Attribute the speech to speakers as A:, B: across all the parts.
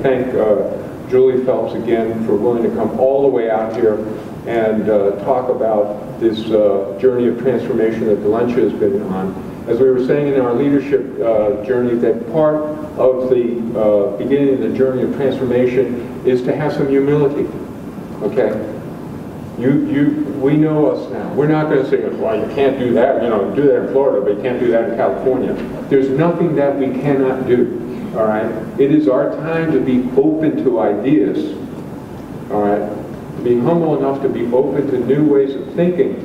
A: thank Julie Phelps again for willing to come all the way out here and talk about this journey of transformation that Valencia has been on. As we were saying in our leadership journey, that part of the beginning of the journey of transformation is to have some humility, okay? We know us now. We're not going to say, well, you can't do that, do that in Florida, but you can't do that in California. There's nothing that we cannot do, all right? It is our time to be open to ideas, all right? Be humble enough to be open to new ways of thinking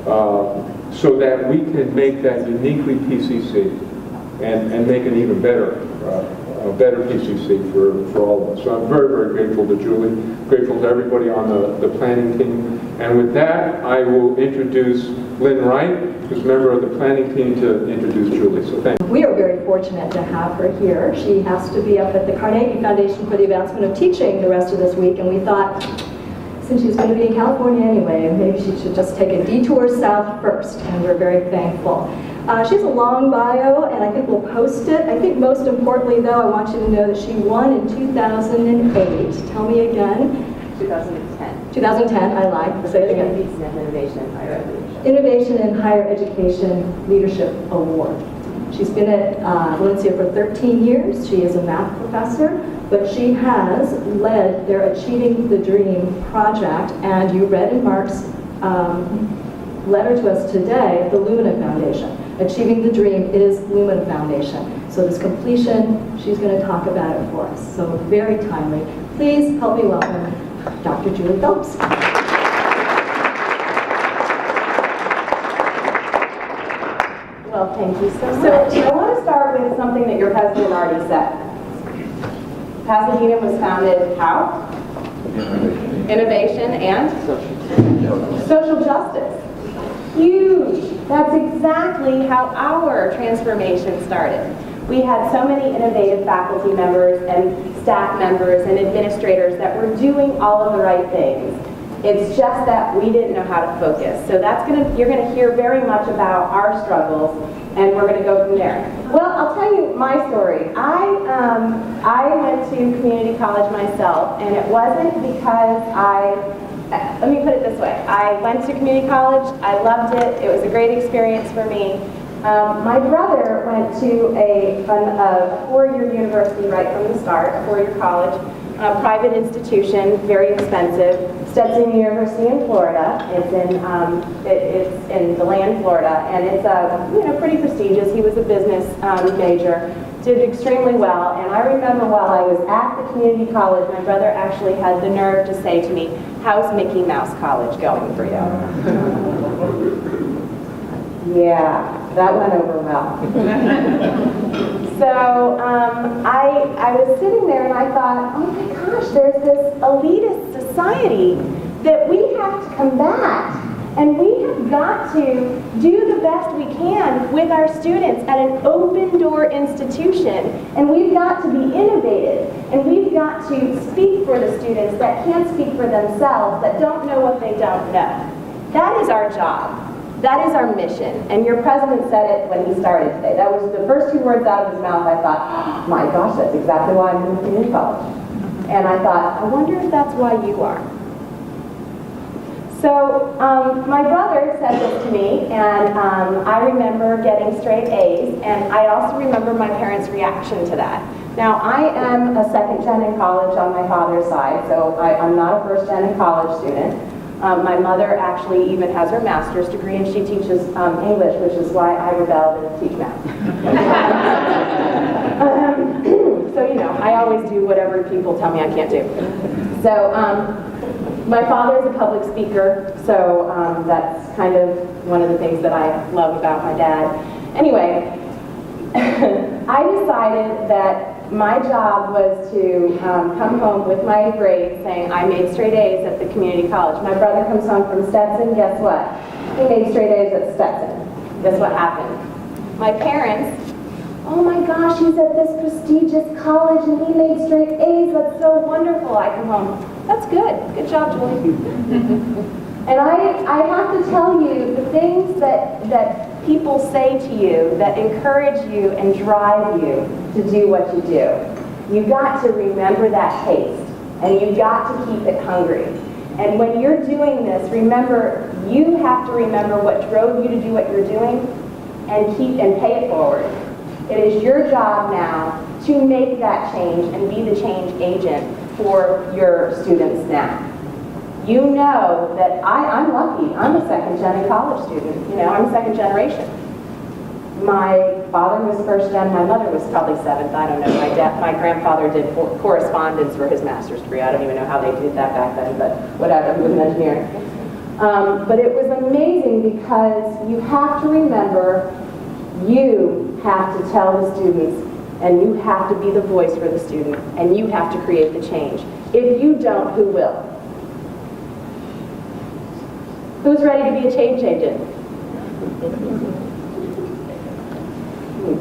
A: so that we can make that uniquely PCC and make an even better PCC for all of us. So I'm very, very grateful to Julie, grateful to everybody on the planning team. And with that, I will introduce Lynn Wright, who's a member of the planning team, to introduce Julie. So thank you.
B: We are very fortunate to have her here. She has to be up at the Carnegie Foundation for the Advancement of Teaching the rest of this week, and we thought, since she's going to be in California anyway, maybe she should just take a detour south first, and we're very thankful. She has a long bio, and I think we'll post it. I think most importantly, though, I want you to know that she won in 2008. Tell me again.
C: 2010.
B: 2010, I like. Say it again.
C: Innovation in Higher Education.
B: Innovation in Higher Education Leadership Award. She's been at Valencia for 13 years. She is a math professor, but she has led their Achieving the Dream project, and you read in Mark's letter to us today, the Lumina Foundation. Achieving the Dream is Lumina Foundation. So this completion, she's going to talk about it for us. So very timely. Please help me welcome Dr. Julie Phelps.
C: Well, thank you so much. I want to start with something that your president already said. Pasadena was founded how? Innovation and social justice. Huge. That's exactly how our transformation started. We had so many innovative faculty members and staff members and administrators that were doing all of the right things. It's just that we didn't know how to focus. So you're gonna hear very much about our struggles, and we're gonna go from there. Well, I'll tell you my story. I went to community college myself, and it wasn't because let me put it this way. I went to community college, I loved it, it was a great experience for me. My brother went to a four-year university right from the start, a four-year college, a private institution, very expensive, Stetson University in Florida. It's in DeLand, Florida, and it's pretty prestigious. He was a business major, did extremely well, and I remember while I was at the community college, my brother actually had the nerve to say to me, "How's Mickey Mouse College going for you?" Yeah, that went over well. So I was sitting there and I thought, oh my gosh, there's this elitist society that we have to combat. And we have got to do the best we can with our students at an open door institution. And we've got to be innovative. And we've got to speak for the students that can't speak for themselves, that don't know what they don't know. That is our job. That is our mission. And your president said it when he started today. That was the first two words out of his mouth. I thought, oh my gosh, that's exactly why I'm in community college. And I thought, I wonder if that's why you are. So my brother said this to me, and I remember getting straight A's, and I also remember my parents' reaction to that. Now, I am a second gen in college on my father's side, so I'm not a first gen in college student. My mother actually even has her master's degree, and she teaches English, which is why I rebelled and teach math. So, I always do whatever people tell me I can't do. So, my father is a public speaker, so that's kind of one of the things that I love about my dad. Anyway, I decided that my job was to come home with my grades saying I made straight A's at the community college. My brother comes home from Stetson, guess what? He made straight A's at Stetson. Guess what happened? My parents, oh my gosh, he's at this prestigious college and he made straight A's, that's so wonderful. I come home, that's good. Good job, Julie. And I have to tell you, the things that people say to you that encourage you and drive you to do what you do. You got to remember that taste, and you got to keep it hungry. And when you're doing this, remember, you have to remember what drove you to do what you're doing and pay it forward. It is your job now to make that change and be the change agent for your students now. You know that I'm lucky. I'm a second gen college student. You know, I'm second generation. My father was first gen, my mother was probably seventh, I don't know. My grandfather did correspondence for his master's degree. I don't even know how they did that back then, but whatever, he was an engineer. But it was amazing because you have to remember, you have to tell the students, and you have to be the voice for the student, and you have to create the change. If you don't, who will? Who's ready to be a change agent?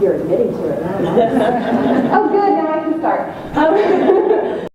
C: You're admitting to it now. Oh, good, now I can start.